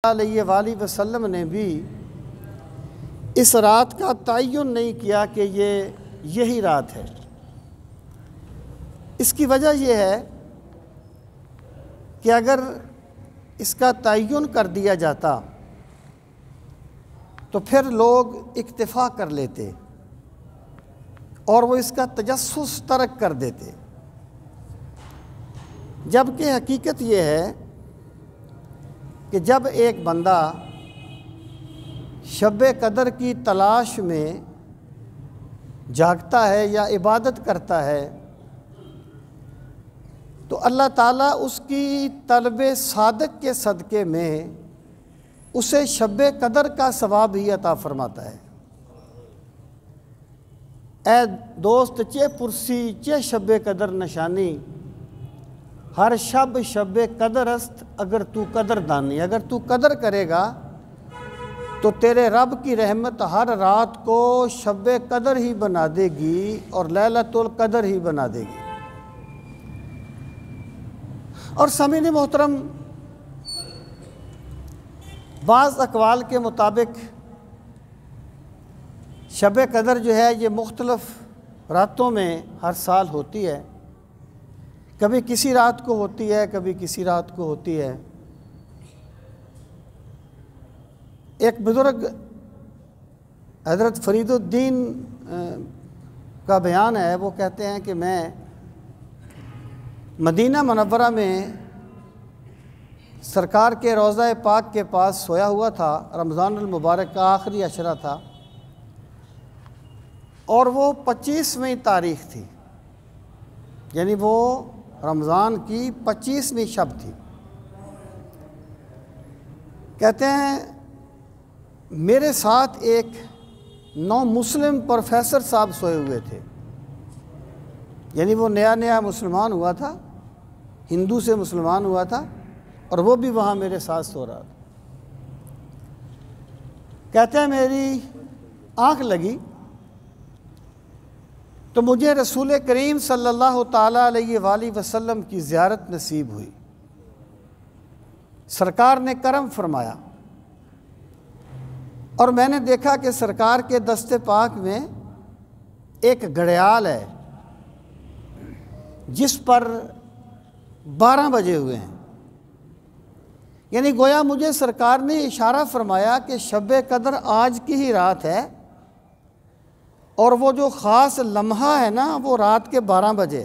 अलैहि वसल्लम ने भी इस रात का तयन नहीं किया कि ये यही रात है। इसकी वजह यह है कि अगर इसका तयन कर दिया जाता तो फिर लोग इक्तिफा कर लेते और वो इसका तजस्सुस तर्क कर देते, जबकि हकीकत ये है कि जब एक बंदा शब-ए कदर की तलाश में जागता है या इबादत करता है तो अल्लाह ताला उसकी तलबे सादक के सदक़े में उसे शब-ए कदर का सवाब ही अता फरमाता है। ए दोस्त चे पुरसी चे शब-ए कदर निशानी, हर शब शब कदर अस्त अगर तू कदर दानी। अगर तू कदर करेगा तो तेरे रब की रहमत हर रात को शब कदर ही बना देगी और लैलतुल कदर ही बना देगी। और समीन मोहतरम, बाज़ अक़वाल के मुताबिक शब कदर जो है ये मुख्तलिफ़ रातों में हर साल होती है। कभी किसी रात को होती है, कभी किसी रात को होती है। एक बुज़ुर्ग हज़रत फ़रीदुद्दीन का बयान है, वो कहते हैं कि मैं मदीना मुनव्वरा में सरकार के रोज़ा पाक के पास सोया हुआ था। रमज़ानुल मुबारक का आखिरी अशरा था और वो 25वीं तारीख़ थी, यानी वो रमज़ान की 25वीं शब थी। कहते हैं मेरे साथ एक नौ मुस्लिम प्रोफेसर साहब सोए हुए थे, यानी वो नया नया मुसलमान हुआ था, हिंदू से मुसलमान हुआ था और वो भी वहाँ मेरे साथ सो रहा था। कहते हैं मेरी आँख लगी तो मुझे रसूल करीम सल्लल्लाहु ताला अलैहि वसल्लम की ज़ियारत नसीब हुई। सरकार ने करम फरमाया और मैंने देखा कि सरकार के दस्ते पाक में एक घड़ियाल है जिस पर 12 बजे हुए हैं, यानी गोया मुझे सरकार ने इशारा फरमाया कि शब कदर आज की ही रात है और वो जो ख़ास लम्हा है ना वो रात के 12 बजे।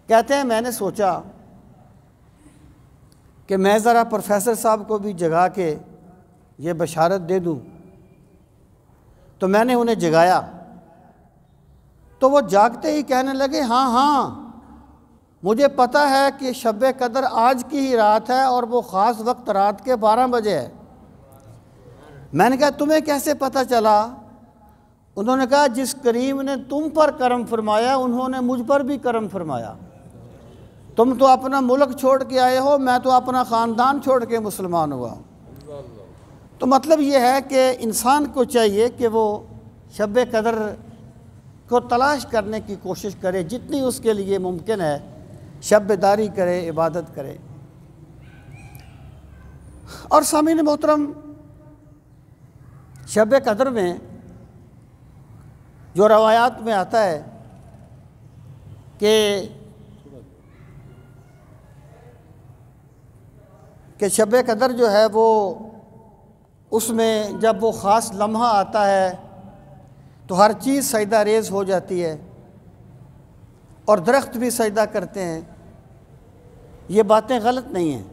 कहते हैं मैंने सोचा कि मैं ज़रा प्रोफेसर साहब को भी जगा के ये बशारत दे दूं, तो मैंने उन्हें जगाया तो वो जागते ही कहने लगे हाँ हाँ मुझे पता है कि शब कदर आज की ही रात है और वो ख़ास वक्त रात के 12 बजे है। मैंने कहा तुम्हें कैसे पता चला? उन्होंने कहा जिस करीम ने तुम पर करम फरमाया उन्होंने मुझ पर भी करम फरमाया। तुम तो अपना मुल्क छोड़ के आए हो, मैं तो अपना ख़ानदान छोड़ के मुसलमान हुआ। तो मतलब ये है कि इंसान को चाहिए कि वो शब कदर को तलाश करने की कोशिश करे, जितनी उसके लिए मुमकिन है शब्बदारी करे, इबादत करे। और सामीन मोहतरम, शब कदर में जो रवायात में आता है कि शब कदर जो है वो उसमें जब वो ख़ास लम्हा आता है तो हर चीज़ सजदा रेज़ हो जाती है और दरख्त भी सजदा करते हैं। ये बातें गलत नहीं हैं,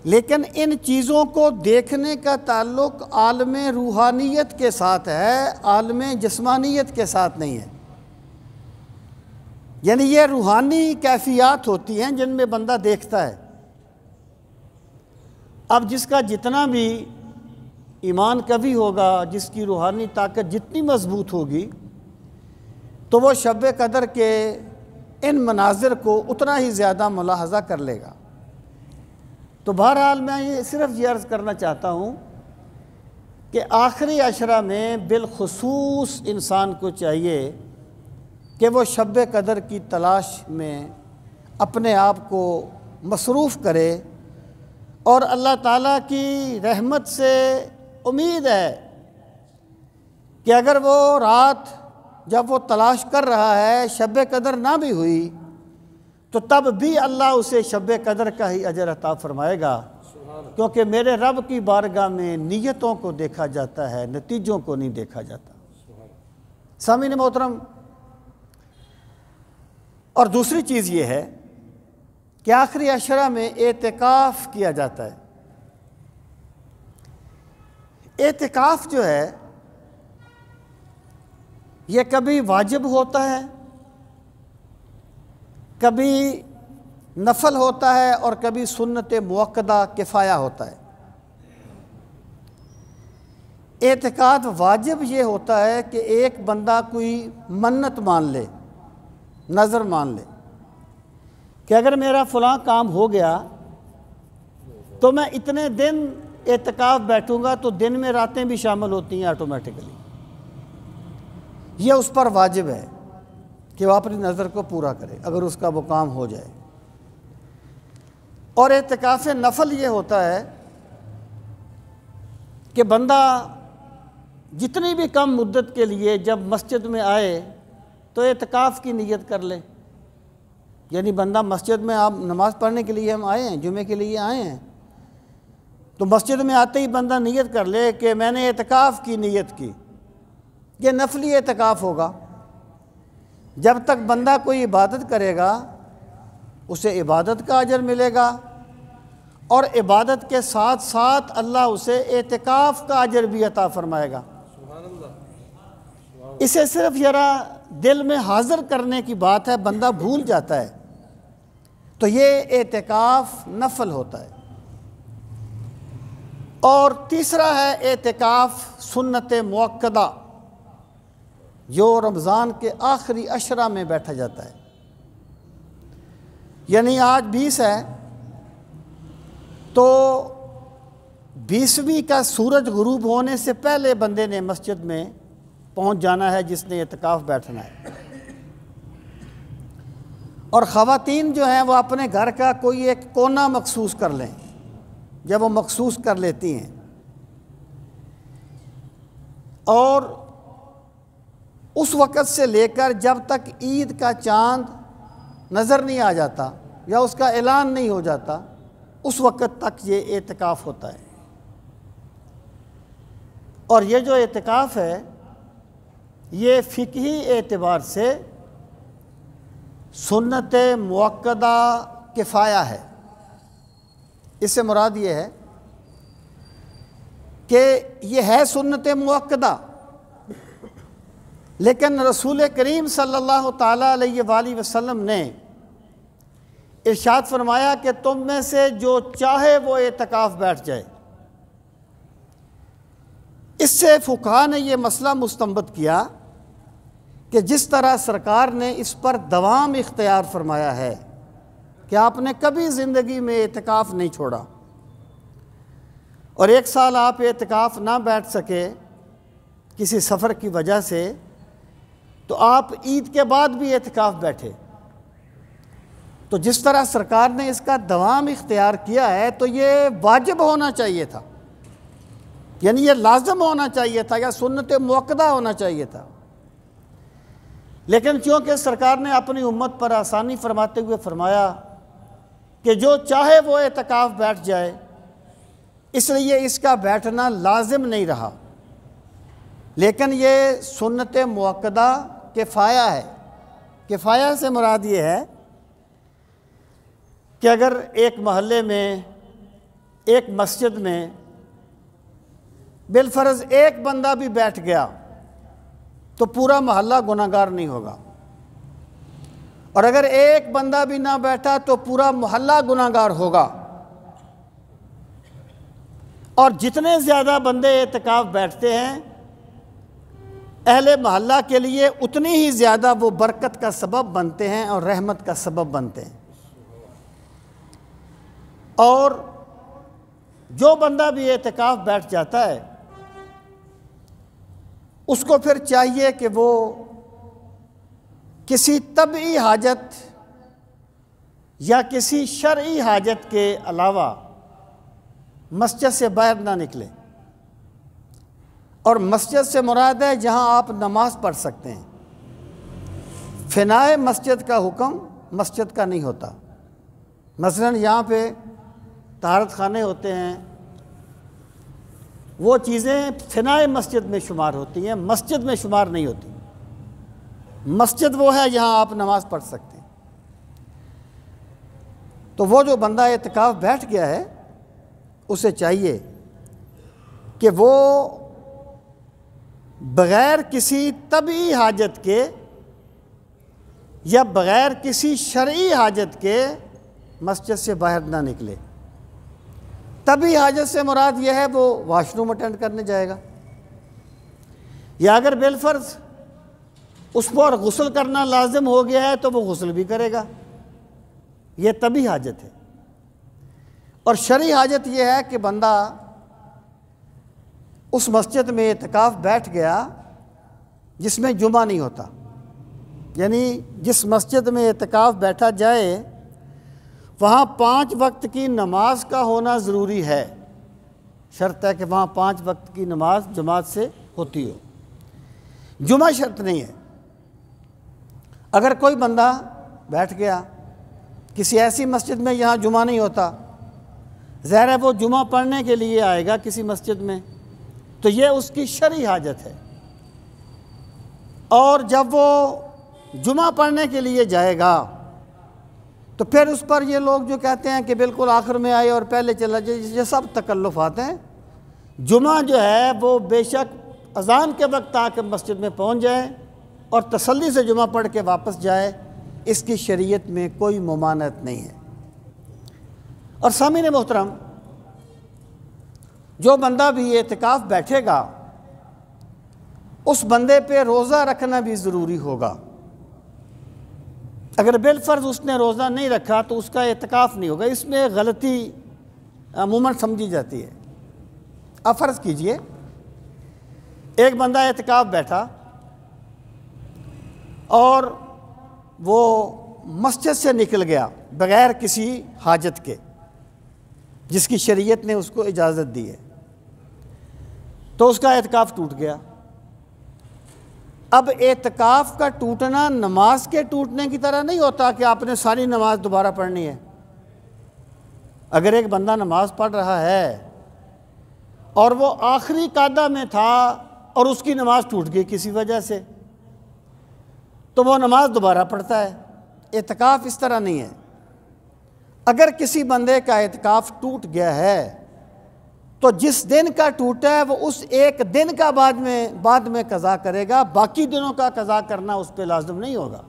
लेकिन इन चीज़ों को देखने का ताल्लुक़ आलम रूहानियत के साथ है, आलम जिस्मानियत के साथ नहीं है। यानी ये रूहानी कैफियत होती हैं जिनमें बंदा देखता है। अब जिसका जितना भी ईमान कवी होगा, जिसकी रूहानी ताकत जितनी मजबूत होगी, तो वो शब कदर के इन मनाजिर को उतना ही ज़्यादा मुलाहज़ा कर लेगा। तो बहरहाल मैं ये सिर्फ़ ये अर्ज़ करना चाहता हूँ कि आखिरी अशरा में बिलखुसूस इंसान को चाहिए कि वो शब कदर की तलाश में अपने आप को मसरूफ़ करे और अल्लाह ताला की रहमत से उम्मीद है कि अगर वो रात जब वो तलाश कर रहा है शब कदर ना भी हुई तो तब भी अल्लाह उसे शब कदर का ही अजर अता फरमाएगा, क्योंकि मेरे रब की बारगाह में नीयतों को देखा जाता है, नतीजों को नहीं देखा जाता। सामीन मोहतरम, और दूसरी चीज़ ये है कि आखिरी अशरा में एतिकाफ़ किया जाता है। एतिकाफ़ जो है ये कभी वाजिब होता है, कभी नफल होता है और कभी सुन्नत मुअक्कदा किफ़ाया होता है। एतिकाद वाजिब ये होता है कि एक बंदा कोई मन्नत मान ले, नज़र मान ले कि अगर मेरा फ़लाँ काम हो गया तो मैं इतने दिन एतिकाफ़ बैठूँगा, तो दिन में रातें भी शामिल होती हैं ऑटोमेटिकली। ये उस पर वाजिब है कि वह अपनी नज़र को पूरा करे अगर उसका वो काम हो जाए। और एतिकाफ़ नफल ये होता है कि बंदा जितनी भी कम मुद्दत के लिए जब मस्जिद में आए तो एतिकाफ़ की नीयत कर ले। यानी बंदा मस्जिद में, आप नमाज़ पढ़ने के लिए हम आए हैं, जुमे के लिए आए हैं, तो मस्जिद में आते ही बंदा नीयत कर ले कि मैंने एतिकाफ़ की नीयत की। ये नफली एतिकाफ़ होगा। जब तक बंदा कोई इबादत करेगा उसे इबादत का अजर मिलेगा और इबादत के साथ साथ अल्लाह उसे एतिकाफ़ का अजर भी अता फरमाएगा। इसे सिर्फ ज़रा दिल में हाज़िर करने की बात है, बंदा भूल जाता है, तो ये एतिकाफ़ नफल होता है। और तीसरा है एतिकाफ़ सुन्नत मुअक्कदा, जो रमज़ान के आखिरी अशरा में बैठा जाता है। यानी आज 20 है तो 20वीं का सूरज गुरूब होने से पहले बंदे ने मस्जिद में पहुंच जाना है जिसने एतिकाफ़ बैठना है। और ख़वातीन जो हैं वो अपने घर का कोई एक कोना मखसूस कर लें। जब वो मखसूस कर लेती हैं और उस वक़्त से लेकर जब तक ईद का चाँद नज़र नहीं आ जाता या उसका ऐलान नहीं हो जाता, उस वक़्त तक ये एतिकाफ़ होता है। और ये जो एतिकाफ़ है ये फ़िक़ही एतबार से सुन्नत मुअक्कदा किफ़ाया है। इससे मुराद ये है कि ये है सुन्नत मुअक्कदा, लेकिन रसूल करीम सल्लल्लाहु ताला अलैहि वसल्लम ने इरशाद फरमाया कि तुम में से जो चाहे वो एतिकाफ़ बैठ जाए। इससे फुक़हा ने यह मसला मुस्तंबत किया कि जिस तरह सरकार ने इस पर दवाम इख्तियार फरमाया है कि आपने कभी ज़िंदगी में एतिकाफ़ नहीं छोड़ा और 1 साल आप एतिकाफ़ ना बैठ सके किसी सफ़र की वजह से, तो आप ईद के बाद भी एतिकाफ़ बैठे। तो जिस तरह सरकार ने इसका दवाम इख्तियार किया है तो ये वाजिब होना चाहिए था, यानी ये लाज़िम होना चाहिए था या सुन्नत मुअक्कदा होना चाहिए था। लेकिन चूँकि सरकार ने अपनी उम्मत पर आसानी फरमाते हुए फरमाया कि जो चाहे वो एतिकाफ़ बैठ जाए, इसलिए इसका बैठना लाजिम नहीं रहा। लेकिन ये सुन्नत मुअक्कदा किफ़ाया है। किफ़ाया से मुराद ये है कि अगर एक महल्ले में, एक मस्जिद में बिलफ़र्ज़ एक बंदा भी बैठ गया तो पूरा मोहल्ला गुनाहगार नहीं होगा, और अगर एक बंदा भी ना बैठा तो पूरा मोहल्ला गुनाहगार होगा। और जितने ज़्यादा बंदे एतिकाफ़ बैठते हैं अहले मोहल्ला के लिए उतनी ही ज़्यादा वो बरकत का सबब बनते हैं और रहमत का सबब बनते हैं। और जो बंदा भी एतिकाफ़ बैठ जाता है उसको फिर चाहिए कि वो किसी तबई हाजत या किसी शरई हाजत के अलावा मस्जिद से बाहर ना निकले। और मस्जिद से मुराद है जहाँ आप नमाज पढ़ सकते हैं। फिनाए मस्जिद का हुक्म मस्जिद का नहीं होता। मसलन यहाँ पे तहारत खाने होते हैं, वो चीज़ें फिनाए मस्जिद में शुमार होती हैं, मस्जिद में शुमार नहीं होती। मस्जिद वो है जहाँ आप नमाज पढ़ सकते हैं। तो वो जो बंदा एतिकाफ़ बैठ गया है उसे चाहिए कि वो बग़ैर किसी तबी हाजत के या बग़ैर किसी शरई हाजत के मस्जिद से बाहर ना निकले। तबी हाजत से मुराद यह है वो वाशरूम अटेंड करने जाएगा, या अगर बिलफर्ज उस पर गुस्ल करना लाजिम हो गया है तो वो गुस्ल भी करेगा। ये तबी हाजत है। और शरई हाजत यह है कि बंदा उस मस्जिद में एतिकाफ़ बैठ गया जिसमें जुमा नहीं होता, यानी जिस मस्जिद में एतिकाफ़ बैठा जाए वहाँ 5 वक्त की नमाज का होना ज़रूरी है। शर्त है कि वहाँ 5 वक्त की नमाज जमात से होती हो। जुमा शर्त नहीं है। अगर कोई बंदा बैठ गया किसी ऐसी मस्जिद में जहाँ जुमा नहीं होता, ज़ाहिर है वो जुमा पढ़ने के लिए आएगा किसी मस्जिद में, तो ये उसकी शरई हाजत है। और जब वो जुमा पढ़ने के लिए जाएगा तो फिर उस पर ये लोग जो कहते हैं कि बिल्कुल आखिर में आए और पहले चला जाए, ये सब तकल्लुफ़ात हैं। जुमा जो है वो बेशक अज़ान के वक्त आकर मस्जिद में पहुंच जाए और तसल्ली से जुमा पढ़ के वापस जाए, इसकी शरीयत में कोई मुमानत नहीं है। और सामीन मोहतरम, जो बंदा भी एतिकाफ़ बैठेगा उस बंदे पे रोज़ा रखना भी ज़रूरी होगा। अगर बिलफर्ज उसने रोज़ा नहीं रखा तो उसका एतिकाफ़ नहीं होगा। इसमें गलती अमूमन समझी जाती है। अब फ़र्ज़ कीजिए एक बंदा एतिकाफ़ बैठा और वो मस्जिद से निकल गया बग़ैर किसी हाजत के जिसकी शरीयत ने उसको इजाज़त दी है, तो उसका एतिकाफ़ टूट गया। अब एतिकाफ़ का टूटना नमाज के टूटने की तरह नहीं होता कि आपने सारी नमाज दोबारा पढ़नी है। अगर एक बंदा नमाज पढ़ रहा है और वो आखिरी कायदा में था और उसकी नमाज टूट गई किसी वजह से, तो वो नमाज दोबारा पढ़ता है। एतिकाफ़ इस तरह नहीं है। अगर किसी बंदे का एतिकाफ़ टूट गया है तो जिस दिन का टूटा है वो उस एक दिन का बाद में कज़ा करेगा, बाकी दिनों का कज़ा करना उस पर लाज़िम नहीं होगा।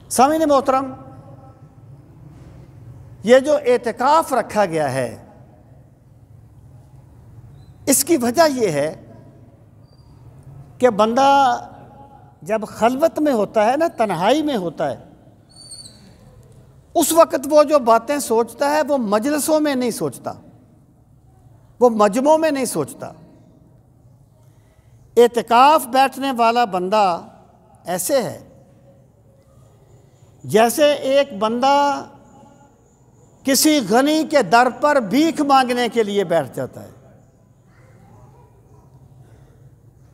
सामीन मोहतरम, ये जो एतिकाफ़ रखा गया है इसकी वजह यह है कि बंदा जब खलवत में होता है ना, तन्हाई में होता है, उस वक़्त वो जो बातें सोचता है वो मजलिसों में नहीं सोचता, वो मजमों में नहीं सोचता। एतिकाफ़ बैठने वाला बंदा ऐसे है जैसे एक बंदा किसी गनी के दर पर भीख मांगने के लिए बैठ जाता है।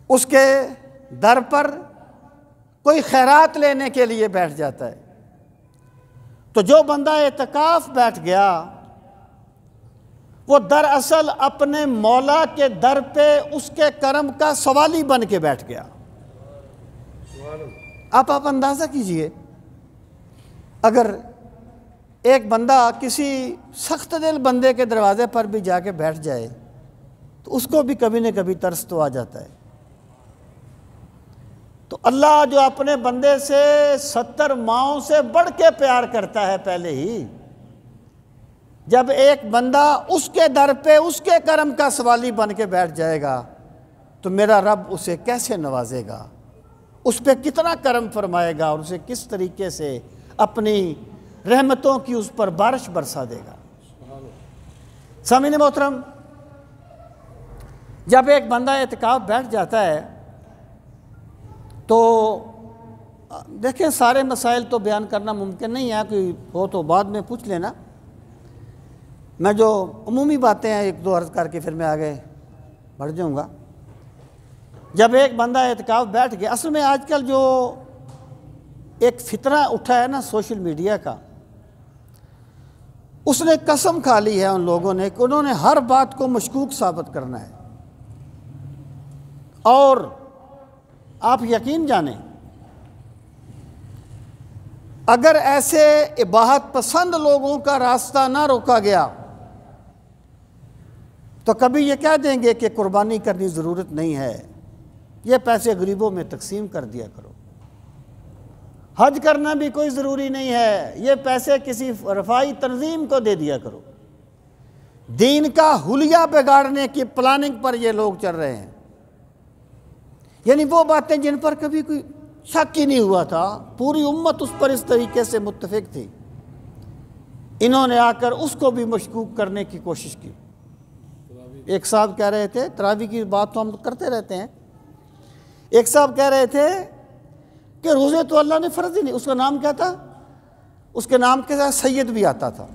उसके दर पर कोई खैरात लेने के लिए बैठ जाता है। तो जो बंदा एतिकाफ़ बैठ गया वो दरअसल अपने मौला के दर पे उसके करम का सवाली बन के बैठ गया। आप अंदाज़ा कीजिए, अगर एक बंदा किसी सख्त दिल बंदे के दरवाज़े पर भी जाके बैठ जाए तो उसको भी कभी न कभी तरस तो आ जाता है। तो अल्लाह जो अपने बंदे से 70 माओं से बढ़ के प्यार करता है, पहले ही जब एक बंदा उसके दर पे उसके करम का सवाली बन के बैठ जाएगा तो मेरा रब उसे कैसे नवाजेगा, उस पर कितना करम फरमाएगा और उसे किस तरीके से अपनी रहमतों की उस पर बारिश बरसा देगा। सामीन मोहतरम, जब एक बंदा एतिकाफ़ बैठ जाता है तो देखें, सारे मसाइल तो बयान करना मुमकिन नहीं है, कोई हो तो बाद में पूछ लेना। मैं जो अमूमी बातें हैं एक दो अर्ज़ करके फिर मैं आगे बढ़ जाऊंगा। जब एक बंदा एतकाफ़ बैठ गया, असल में आजकल जो एक फितना उठा है ना सोशल मीडिया का, उसने कसम खा ली है उन लोगों ने कि उन्होंने हर बात को मशकूक साबित करना है। और आप यकीन जानें, अगर ऐसे इबाहत पसंद लोगों का रास्ता ना रोका गया तो कभी ये कह देंगे कि कुर्बानी करनी ज़रूरत नहीं है, ये पैसे गरीबों में तकसीम कर दिया करो, हज करना भी कोई ज़रूरी नहीं है, ये पैसे किसी रफ़ाई तंजीम को दे दिया करो। दीन का हुलिया बिगाड़ने की प्लानिंग पर ये लोग चल रहे हैं। यानी वो बातें जिन पर कभी कोई शक ही नहीं हुआ था, पूरी उम्मत उस पर इस तरीके से मुत्तफिक थी, इन्होंने आकर उसको भी मशकूक करने की कोशिश की। एक साहब कह रहे थे, तरावी की बात तो हम करते रहते हैं, एक साहब कह रहे थे कि रोज़े तो अल्लाह ने फ़र्ज़ ही नहीं, उसका नाम क्या था, उसके नाम के साथ सैयद भी आता था,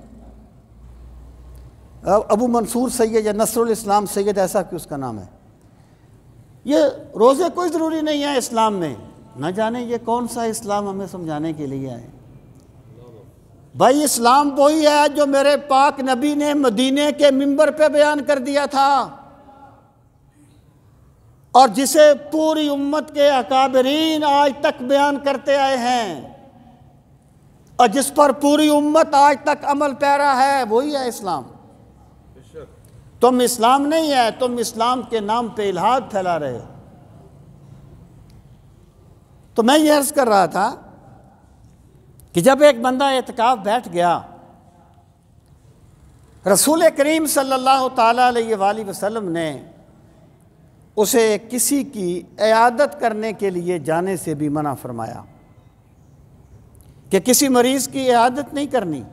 अबू मंसूर सैयद या नसरुल इस्लाम सैयद, ऐसा कि उसका नाम है। ये रोज़े कोई ज़रूरी नहीं है इस्लाम में। न जाने ये कौन सा इस्लाम हमें समझाने के लिए आए। भाई इस्लाम वही है जो मेरे पाक नबी ने मदीने के मिंबर पे बयान कर दिया था और जिसे पूरी उम्मत के अकाबरीन आज तक बयान करते आए हैं और जिस पर पूरी उम्मत आज तक अमल पैरा है, वही है इस्लाम। तुम इस्लाम नहीं है, तुम इस्लाम के नाम पे इल्हाद फैला रहे हो। तो मैं ये अर्ज़ कर रहा था कि जब एक बंदा एतकाफ़ बैठ गया, रसूल करीम सल्लल्लाहु ताला अलैहि वसल्लम ने उसे किसी की इयादत करने के लिए जाने से भी मना फरमाया कि किसी मरीज़ की इयादत नहीं करनी।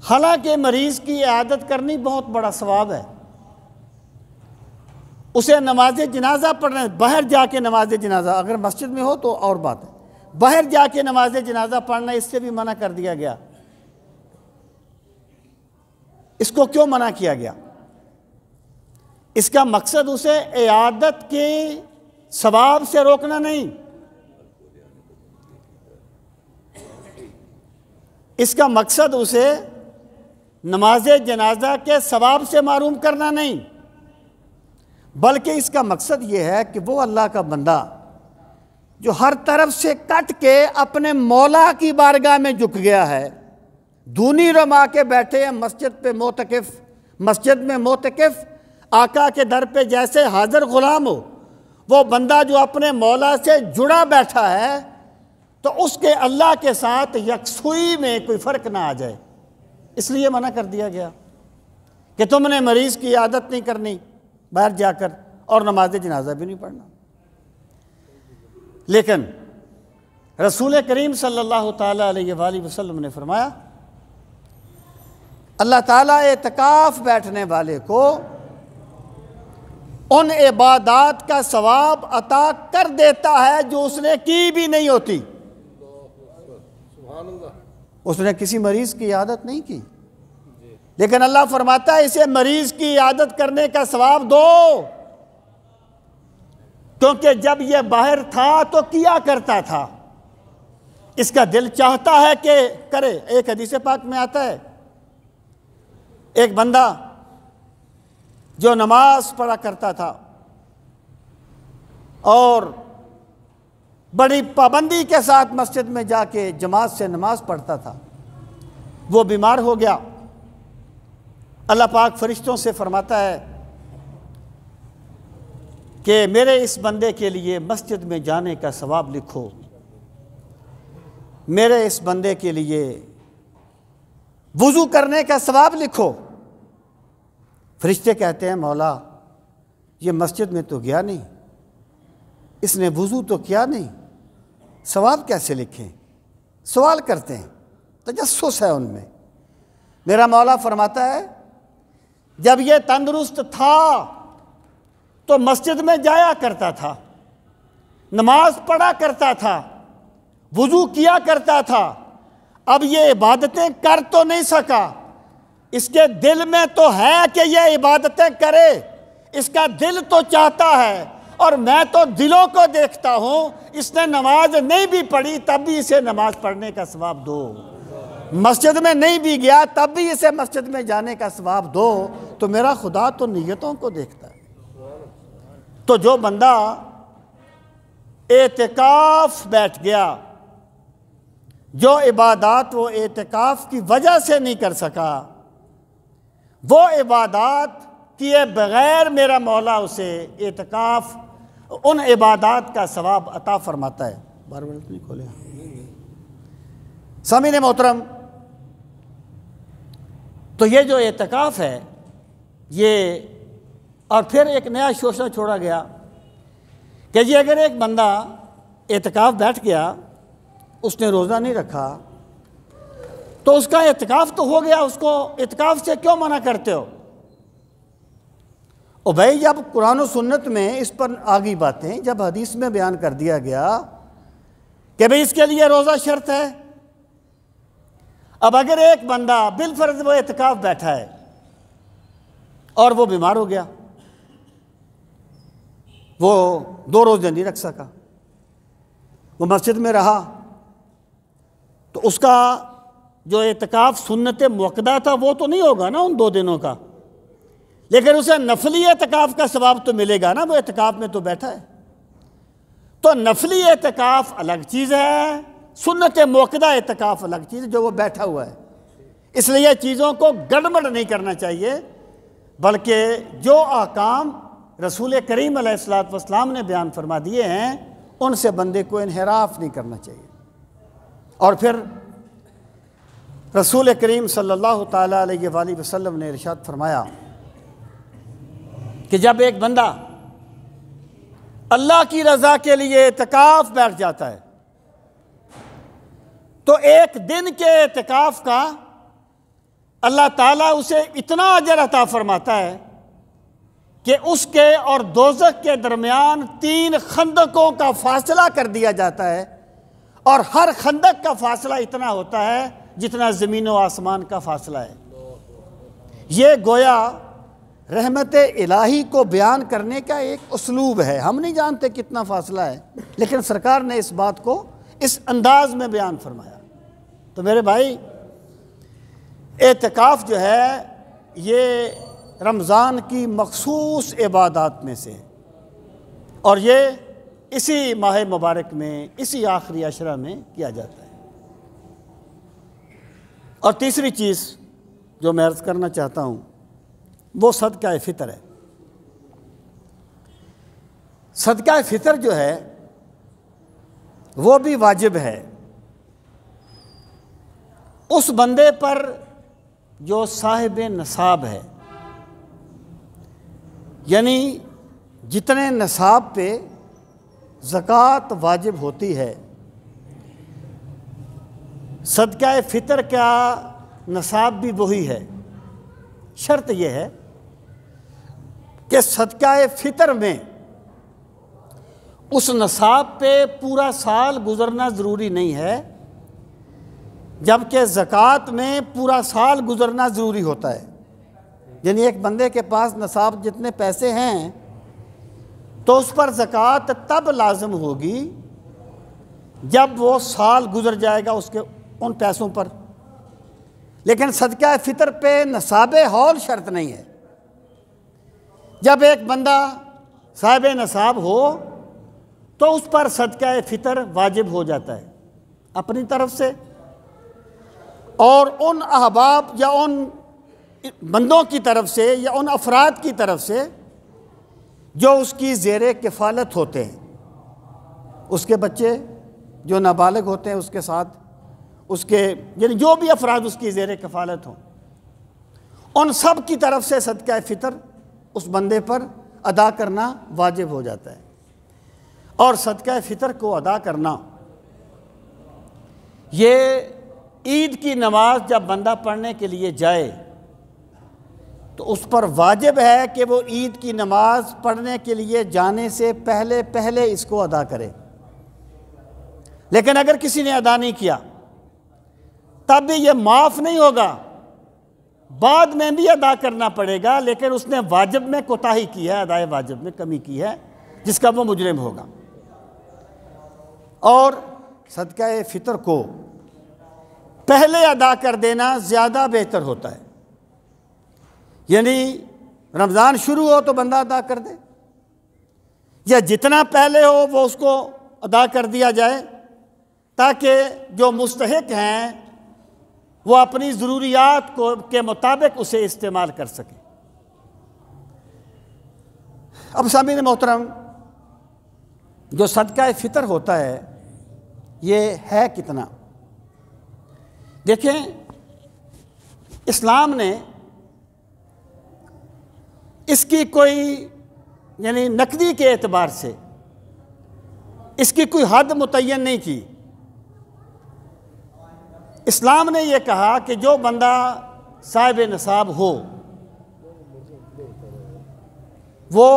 हालांकि मरीज़ की इयादत करनी बहुत बड़ा सवाब है। उसे नमाज जनाजा पढ़ना, बाहर जाके नमाज जनाजा, अगर मस्जिद में हो तो और बात है, बाहर जाके नमाज जनाजा पढ़ना इससे भी मना कर दिया गया। इसको क्यों मना किया गया? इसका मकसद उसे इयादत के सवाब से रोकना नहीं, इसका मकसद उसे नमाज जनाजा के सवाब से मारूम करना नहीं, बल्कि इसका मकसद यह है कि वो अल्लाह का बंदा जो हर तरफ से कट के अपने मौला की बारगाह में झुक गया है, दूनी रमा के बैठे हैं मस्जिद पे मोतकिफ, मस्जिद में मोतकिफ, आका के दर पे जैसे हाजिर गुलाम हो, वो बंदा जो अपने मौला से जुड़ा बैठा है, तो उसके अल्लाह के साथ यकसुई में कोई फ़र्क ना आ जाए, इसलिए मना कर दिया गया कि तुमने मरीज़ की आदत नहीं करनी बाहर जाकर, और नमाज जनाजा भी नहीं पढ़ना। लेकिन रसूल करीम सल्लल्लाहु ताला अलैहि वसल्लम ने फरमाया, अल्लाह ताला एतकाफ़ बैठने वाले को उन इबादात का सवाब अता कर देता है जो उसने की भी नहीं होती। उसने किसी मरीज़ की आदत नहीं की, लेकिन अल्लाह फरमाता है इसे मरीज़ की आदत करने का सवाब दो, क्योंकि जब यह बाहर था तो किया करता था, इसका दिल चाहता है कि करे। एक हदीस पाक में आता है, एक बंदा जो नमाज पढ़ा करता था और बड़ी पाबंदी के साथ मस्जिद में जाके जमात से नमाज पढ़ता था, वो बीमार हो गया। अल्लाह पाक फरिश्तों से फरमाता है कि मेरे इस बंदे के लिए मस्जिद में जाने का सवाब लिखो, मेरे इस बंदे के लिए वुज़ू करने का सवाब लिखो। फरिश्ते कहते हैं, मौला ये मस्जिद में तो गया नहीं, इसने वुज़ू तो किया नहीं, सवाब कैसे लिखें? सवाल करते हैं, तजस्सुस है उनमें। मेरा मौला फरमाता है जब ये तंदुरुस्त था तो मस्जिद में जाया करता था, नमाज पढ़ा करता था, वुज़ू किया करता था, अब ये इबादतें कर तो नहीं सका। इसके दिल में तो है कि ये इबादतें करे, इसका दिल तो चाहता है, और मैं तो दिलों को देखता हूँ। इसने नमाज नहीं भी पढ़ी तब भी इसे नमाज पढ़ने का सवाब दो, मस्जिद में नहीं भी गया तब भी इसे मस्जिद में जाने का सवाब दो। तो मेरा खुदा तो नियतों को देखता है। तो जो बंदा एतिकाफ बैठ गया, जो इबादत वो एतिकाफ की वजह से नहीं कर सका, वो इबादत किए बगैर मेरा मौला उसे एतिकाफ उन इबादत का सवाब अता फरमाता है। बार बार नहीं खोले सामीन मोहतरम। तो ये जो एतिकाफ है ये, और फिर एक नया शोषण छोड़ा गया कि जी अगर एक बंदा एतिकाफ बैठ गया, उसने रोज़ा नहीं रखा, तो उसका एतिकाफ तो हो गया, उसको एतिकाफ से क्यों मना करते हो? और भाई जब कुरान और सुन्नत में इस पर आ गई बातें, जब हदीस में बयान कर दिया गया कि भाई इसके लिए रोज़ा शर्त है। अब अगर एक बंदा बिलफर्ज वो एतिकाफ बैठा है और वो बीमार हो गया, वो 2 रोज़े नहीं रख सका, वो मस्जिद में रहा, तो उसका जो एतिकाफ सुन्नत मुअक्कदा था वो तो नहीं होगा ना उन 2 दिनों का, लेकिन उसे नफली एतिकाफ का सवाब तो मिलेगा ना, वो एतिकाफ में तो बैठा है। तो नफली एतिकाफ अलग चीज़ है, सुन्नत मुअक्कदा एतिकाफ अलग चीज़ है, जो वो बैठा हुआ है। इसलिए चीज़ों को गड़बड़ नहीं करना चाहिए, बल्कि जो अहकाम रसूल करीम अलैहिस्सलातु वस्सलाम ने बयान फरमा दिए हैं उनसे बंदे को इन्हिराफ नहीं करना चाहिए। और फिर रसूल करीम सल्लल्लाहु ताला अलैहि वसल्लम ने इरशाद फरमाया कि जब एक बंदा अल्लाह की रज़ा के लिए एतिकाफ बैठ जाता है, तो एक दिन के एतिकाफ का अल्लाह ताला उसे इतना अजर अता फरमाता है कि उसके और दोज़ख के दरमियान 3 खंदकों का फासला कर दिया जाता है, और हर खंदक का फासला इतना होता है जितना ज़मीन व आसमान का फासला है। ये गोया रहमत इलाही को बयान करने का एक उसलूब है। हम नहीं जानते कितना फासला है, लेकिन सरकार ने इस बात को इस अंदाज में बयान फरमाया। तो मेरे भाई, एतिकाफ जो है ये रमज़ान की मखसूस इबादत में से, और ये इसी माह मुबारक में, इसी आखिरी अशरा में किया जाता है। और तीसरी चीज़ जो मैं अर्ज़ करना चाहता हूँ वो सदका फ़ितर है। सदका फ़ितर जो है वो भी वाजिब है उस बंदे पर जो साहिब नसाब है, यानी जितने नसाब पे ज़कात वाजिब होती है, सदका फ़ितर का नसाब भी वही है। शर्त यह है कि सदका फ़ितर में उस नसाब पे पूरा साल गुज़रना ज़रूरी नहीं है, जबकि ज़कात में पूरा साल गुज़रना ज़रूरी होता है। यानी एक बंदे के पास नसाब जितने पैसे हैं तो उस पर ज़कात तब लाज़िम होगी जब वो साल गुज़र जाएगा उसके उन पैसों पर। लेकिन सदका फ़ितर पे नसाब हौल शर्त नहीं है। जब एक बंदा साहिब नसाब हो तो उस पर सदका फ़ितर वाजिब हो जाता है अपनी तरफ से, और उन अहबाब या उन बंदों की तरफ से या उन अफराद की तरफ से जो उसकी ज़ेरे किफ़ालत होते हैं। उसके बच्चे जो नाबालिग होते हैं उसके साथ, उसके यानी जो भी अफराद उसकी ज़ेरे किफ़ालत हों, उन सब की तरफ से सदका फ़ितर उस बंदे पर अदा करना वाजिब हो जाता है। और सदका फ़ितर को अदा करना, ये ईद की नमाज जब बंदा पढ़ने के लिए जाए तो उस पर वाजिब है कि वो ईद की नमाज पढ़ने के लिए जाने से पहले पहले इसको अदा करे। लेकिन अगर किसी ने अदा नहीं किया तब भी ये माफ़ नहीं होगा, बाद में भी अदा करना पड़ेगा, लेकिन उसने वाजिब में कोताही की है, अदाए वाजिब में कमी की है, जिसका वो मुजरिम होगा। और सदका फ़ितर को पहले अदा कर देना ज़्यादा बेहतर होता है। यानी रमज़ान शुरू हो तो बंदा अदा कर दे, या जितना पहले हो वो उसको अदा कर दिया जाए, ताकि जो मुस्तहिक हैं वो अपनी ज़रूरियात को के मुताबिक उसे इस्तेमाल कर सकें। अब सामीन मोहतरम, जो सदका फ़ितर होता है ये है कितना? देखें, इस्लाम ने इसकी कोई यानी नकदी के एतबार से इसकी कोई हद मुतय्यन नहीं की। इस्लाम ने यह कहा कि जो बंदा साहिब नसाब हो वो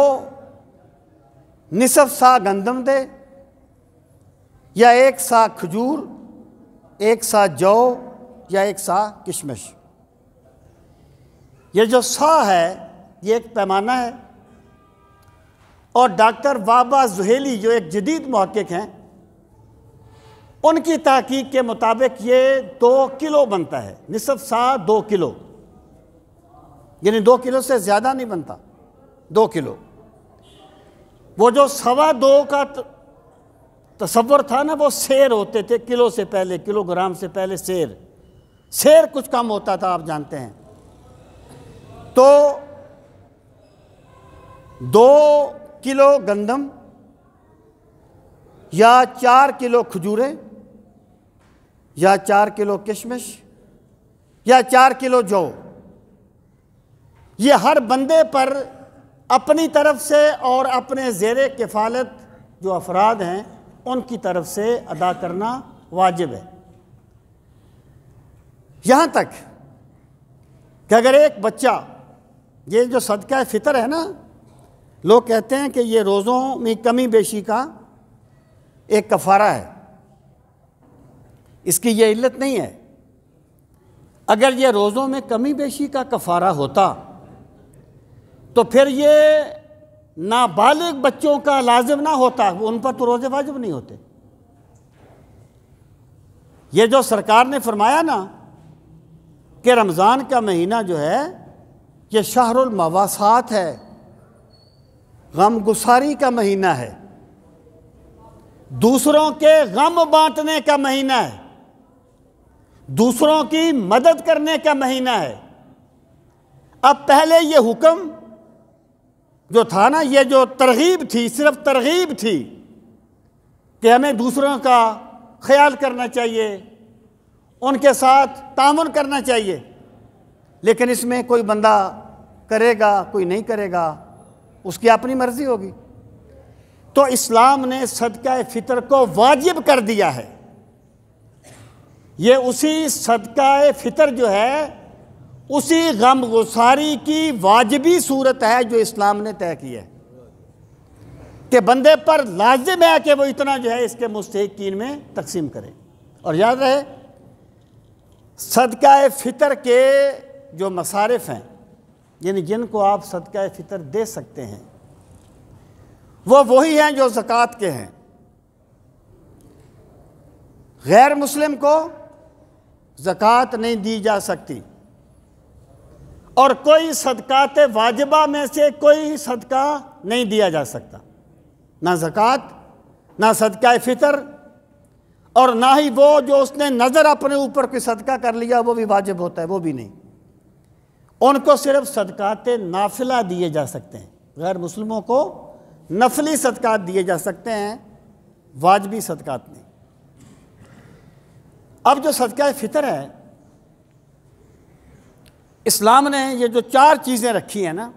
निसफ सा गंदम दे, या 1 सा खजूर, 1 सा जौ, या 1 सा किशमिश। ये जो सा है ये एक पैमाना है, और डॉक्टर वाबा जुहेली जो एक जदीद मुहक्किक हैं, उनकी तहकीक के मुताबिक ये 2 किलो बनता है। निसफ सा 2 किलो, यानी 2 किलो से ज़्यादा नहीं बनता, 2 किलो। वो जो 2.25 का तसव्वुर था ना, वो सेर होते थे किलो से पहले, किलोग्राम से पहले सेर कुछ कम होता था, आप जानते हैं। तो 2 किलो गंदम, या 4 किलो खजूरें, या 4 किलो किशमिश, या 4 किलो जौ, ये हर बंदे पर अपनी तरफ से और अपने ज़ेरे किफ़ालत जो अफराद हैं उनकी तरफ से अदा करना वाजिब है। यहाँ तक कि अगर एक बच्चा, ये जो सदका फ़ितर है ना, लोग कहते हैं कि ये रोज़ों में कमी बेशी का एक कफ़ारा है, इसकी ये इल्लत नहीं है। अगर ये रोज़ों में कमी बेशी का कफ़ारा होता तो फिर ये नाबालिग बच्चों का लाजिम ना होता, उन पर तो रोज़े वाजिब नहीं होते। ये जो सरकार ने फरमाया ना कि रमज़ान का महीना जो है ये शहरुल मवासात है, गम गुसारी का महीना है, दूसरों के गम बांटने का महीना है, दूसरों की मदद करने का महीना है। अब पहले ये हुक्म जो था ना, ये जो तरगीब थी, सिर्फ तरगीब थी कि हमें दूसरों का ख्याल करना चाहिए, उनके साथ तामुन करना चाहिए, लेकिन इसमें कोई बंदा करेगा कोई नहीं करेगा, उसकी अपनी मर्जी होगी। तो इस्लाम ने सदका फ़ितर को वाजिब कर दिया है। ये उसी सदका फ़ितर जो है उसी गम गुसारी की वाजिबी सूरत है जो इस्लाम ने तय की है कि बंदे पर लाजिम है कि वो इतना जो है इसके मुस्तहिकीन में तकसीम करे। और याद रहे, सदका फ़ितर के जो मसारिफ हैं, यानी जिनको आप सदका फ़ितर दे सकते हैं, वो वही हैं जो ज़कात के हैं। गैर मुस्लिम को ज़कात नहीं दी जा सकती, और कोई सदकात वाजिबा में से कोई सदका नहीं दिया जा सकता, ना ज़कात, ना सदका फ़ितर, और ना ही वो जो उसने नज़र अपने ऊपर कोई सदका कर लिया वो भी वाजिब होता है, वो भी नहीं। उनको सिर्फ सदकात नाफिला दिए जा सकते हैं। गैर मुस्लिमों को नफली सदकात दिए जा सकते हैं, वाजिबी सदकात नहीं। अब जो सदका फ़ितर है, इस्लाम ने ये जो 4 चीज़ें रखी हैं ना,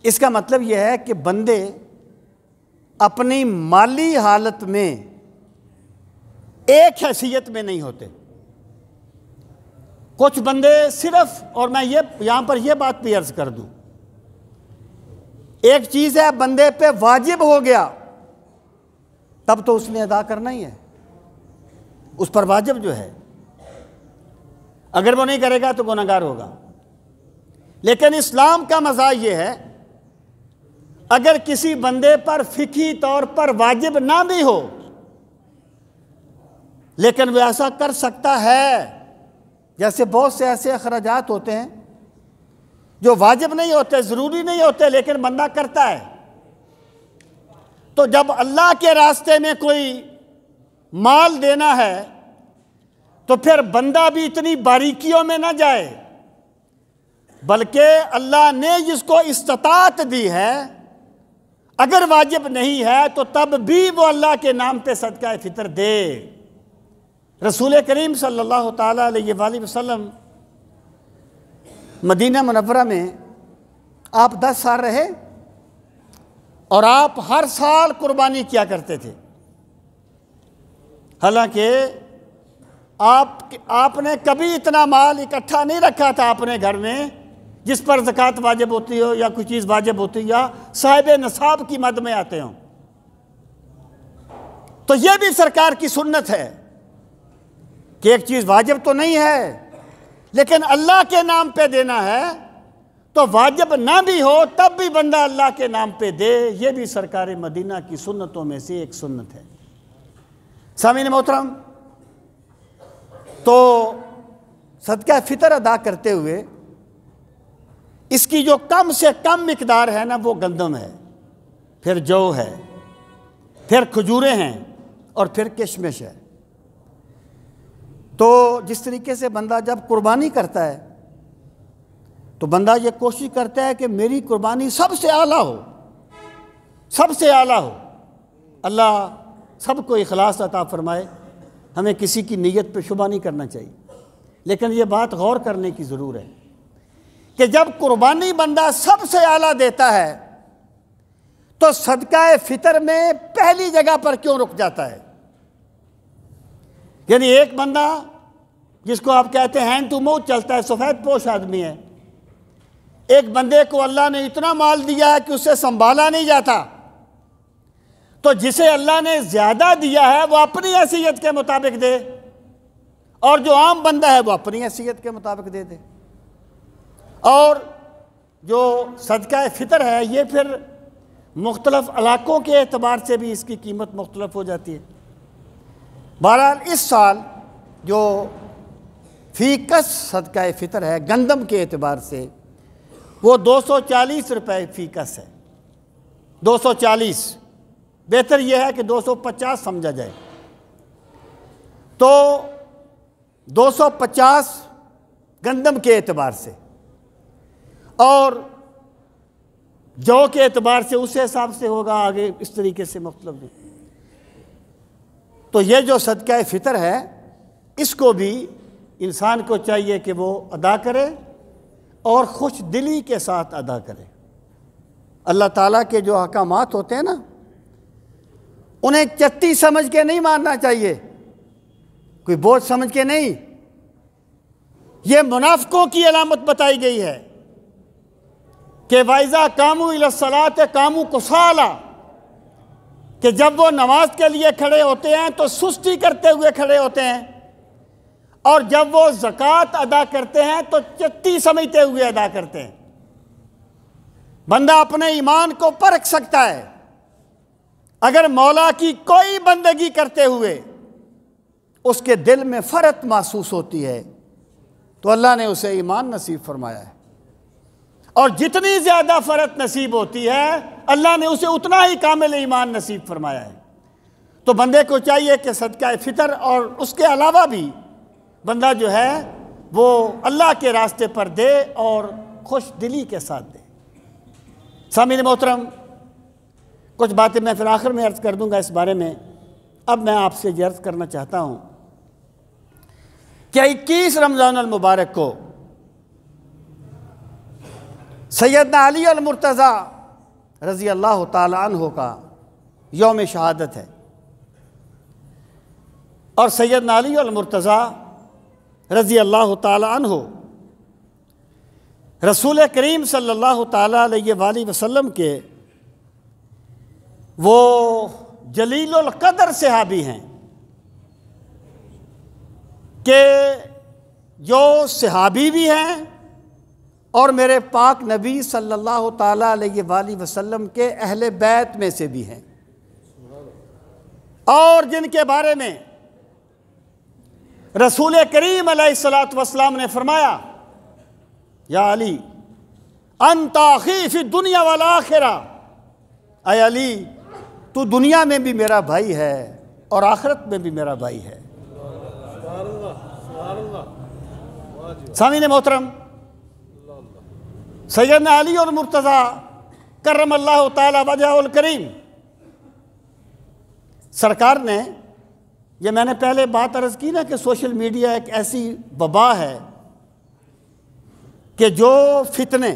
इसका मतलब यह है कि बंदे अपनी माली हालत में एक हैसियत में नहीं होते। कुछ बंदे सिर्फ, और मैं ये यहाँ पर यह बात भी अर्ज कर दूँ, एक चीज़ है बंदे पे वाजिब हो गया तब तो उसने अदा करना ही है, उस पर वाजिब जो है। अगर वो नहीं करेगा तो गुनहगार होगा। लेकिन इस्लाम का मज़ा ये है, अगर किसी बंदे पर फ़िक़ही तौर पर वाजिब ना भी हो, लेकिन वो ऐसा कर सकता है, जैसे बहुत से ऐसे अखराजात होते हैं जो वाजिब नहीं होते, ज़रूरी नहीं होते, लेकिन बंदा करता है। तो जब अल्लाह के रास्ते में कोई माल देना है तो फिर बंदा भी इतनी बारीकियों में ना जाए, बल्कि अल्लाह ने जिसको इस्तात दी है, अगर वाजिब नहीं है तो तब भी वो अल्लाह के नाम पे सदका फ़ितर दे। रसूल करीम सल्लल्लाहु ताला अलैहि वसल्लम मदीना मुनव्वरा में आप 10 साल रहे और आप हर साल कुर्बानी किया करते थे। हालांकि आपने कभी इतना माल इकट्ठा नहीं रखा था अपने घर में जिस पर ज़कात वाजिब होती हो या कोई चीज़ वाजिब होती हो या साहिब नसाब की मद में आते हों। तो ये भी सरकार की सुन्नत है कि एक चीज़ वाजिब तो नहीं है, लेकिन अल्लाह के नाम पे देना है, तो वाजिब ना भी हो तब भी बंदा अल्लाह के नाम पे दे। ये भी सरकार मदीना की सुन्नतों में से एक सुन्नत है। सामीन मोहतरम, तो सदका फ़ितर अदा करते हुए इसकी जो कम से कम मिकदार है ना, वो गंदम है, फिर जौ है, फिर खजूरें हैं और फिर किशमिश है। तो जिस तरीके से बंदा जब कुर्बानी करता है तो बंदा ये कोशिश करता है कि मेरी कुर्बानी सबसे आला हो, सबसे आला हो। अल्लाह सबको इखलास अता फरमाए, हमें किसी की नीयत पे शुबा नहीं करना चाहिए। लेकिन ये बात गौर करने की ज़रूर है कि जब कुर्बानी बंदा सबसे आला देता है तो सदका फ़ितर में पहली जगह पर क्यों रुक जाता है? यानी एक बंदा जिसको आप कहते हैं हैंड टू माउथ चलता है, सफ़ेद पोश आदमी है, एक बंदे को अल्लाह ने इतना माल दिया है कि उससे संभाला नहीं जाता, तो जिसे अल्लाह ने ज़्यादा दिया है वो अपनी हैसियत के मुताबिक दे और जो आम बंदा है वो अपनी हैसियत के मुताबिक दे दे। और जो सदका फ़ितर है ये फिर मुख्तलिफ़ इलाक़ों के एतबार से भी इसकी कीमत मुख्तलिफ हो जाती है। बहरहाल इस साल जो फ़ीकस सदका फ़ितर है गंदम के एतबार से वो 240 रुपये फ़ीकस है। 240, बेहतर यह है कि 250 समझा जाए। तो 250 गंदम के एतबार से और जौ के एतबार से उस हिसाब से होगा, आगे इस तरीके से मुख्तलिफ। तो ये जो सदका फ़ितर है इसको भी इंसान को चाहिए कि वो अदा करे और खुश दिली के साथ अदा करे। अल्लाह ताला के जो अहकामात होते हैं ना, उन्हें चत्ती समझ के नहीं मानना चाहिए, कोई बोझ समझ के नहीं। ये मुनाफिकों की अलामत बताई गई है कि वाइज़ा कामू इलस्सलात कामू कुसाला, कि जब वो नमाज के लिए खड़े होते हैं तो सुस्ती करते हुए खड़े होते हैं, और जब वो ज़कात अदा करते हैं तो चत्ती समझते हुए अदा करते हैं। बंदा अपने ईमान को परख सकता है। अगर मौला की कोई बंदगी करते हुए उसके दिल में फ़रत महसूस होती है तो अल्लाह ने उसे ईमान नसीब फरमाया है, और जितनी ज़्यादा फ़रत नसीब होती है अल्लाह ने उसे उतना ही कामिल ईमान नसीब फरमाया है। तो बंदे को चाहिए कि सदका फ़ितर और उसके अलावा भी बंदा जो है वो अल्लाह के रास्ते पर दे और खुश दिली के साथ दे। सामीन मोहतरम, कुछ बातें मैं फिर आखिर में अर्ज़ कर दूंगा इस बारे में। अब मैं आपसे ये अर्ज़ करना चाहता हूँ कि 21 रमज़ान अल मुबारक को सैयदना अली अल मुर्तज़ा रज़ी अल्लाह ताला अन्हु का यौम शहादत है, और सैयदना अली अल मुर्तज़ा रज़ी अल्लाह ताला अन्हु रसूल करीम सल्लल्लाहु ताला अलैहि वसल्लम के वो जलीलुल कदर सहाबी हैं कि जो सहाबी भी हैं और मेरे पाक नबी सल्लल्लाहु ताला अलैहि वसल्लम के अहले बैत में से भी हैं, और जिनके बारे में रसूल करीम अलैहिस्सलातु वस्सलाम ने फरमाया, या अली अंता अखी फी दुनिया वल आखिरा, ऐ अली तू दुनिया में भी मेरा भाई है और आखिरत में भी मेरा भाई है। सामीन मोहतरम, सैयदना अली और मुर्तज़ा करमल्लाहु ताला वजहुल करीम सरकार ने, ये मैंने पहले बात अर्ज़ की ना कि सोशल मीडिया एक ऐसी वबा है कि जो फितने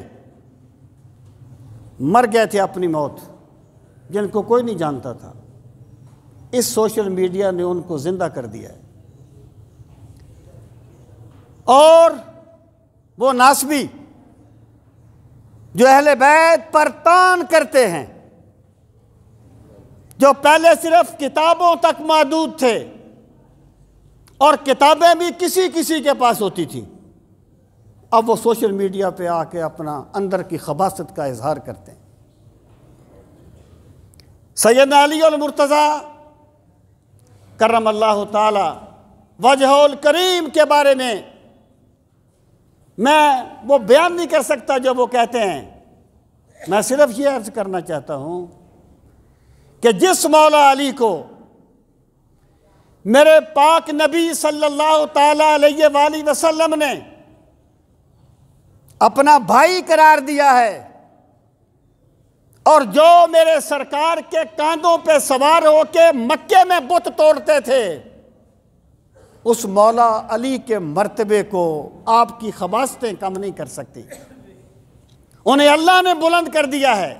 मर गए थे अपनी मौत, जिनको कोई नहीं जानता था, इस सोशल मीडिया ने उनको जिंदा कर दिया है। और वो नासबी जो अहले बैत पर तान करते हैं, जो पहले सिर्फ किताबों तक महदूद थे और किताबें भी किसी किसी के पास होती थी, अब वो सोशल मीडिया पे आके अपना अंदर की खबासत का इजहार करते हैं। सैयदना अली और मुर्तज़ा करमल्लाहु ताला वजहुल करीम के बारे में मैं वो बयान नहीं कर सकता जो वो कहते हैं। मैं सिर्फ ये अर्ज करना चाहता हूँ कि जिस मौला अली को मेरे पाक नबी सल्लल्लाहु ताला अलैहि वसल्लम ने अपना भाई करार दिया है, और जो मेरे सरकार के कांधों पे सवार होके मक्के में बुत तोड़ते थे, उस मौला अली के मर्तबे को आपकी खबासतें कम नहीं कर सकती। उन्हें अल्लाह ने बुलंद कर दिया है।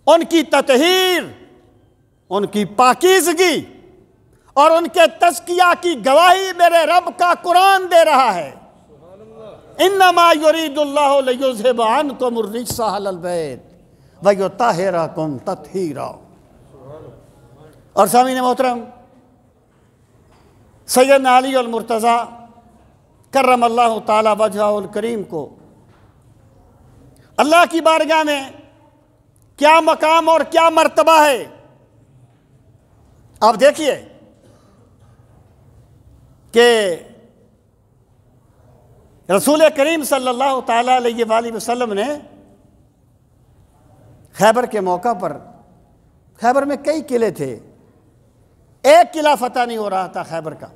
उनकी ततहीर, उनकी पाकीज़गी और उनके तज़किया की गवाही मेरे रब का कुरान दे रहा है। इन्नमा युरीदुल्लाहु लियुज़हिबा अन्कुम अर्रिज्सा अहलल बैत व युत्तहिरकुम तत्हीरा। और सामीन मोहतरम, सैयदना अली और मुर्तज़ा करमल्लाहु ताला वजहुल करीम को अल्लाह की बारगाह में क्या मकाम और क्या मर्तबा है। आप देखिए कि रसूल करीम सल्लल्लाहु ताला अलैहि वसल्लम ने खैबर के मौका पर, खैबर में कई किले थे, एक किला फतह नहीं हो रहा था खैबर का,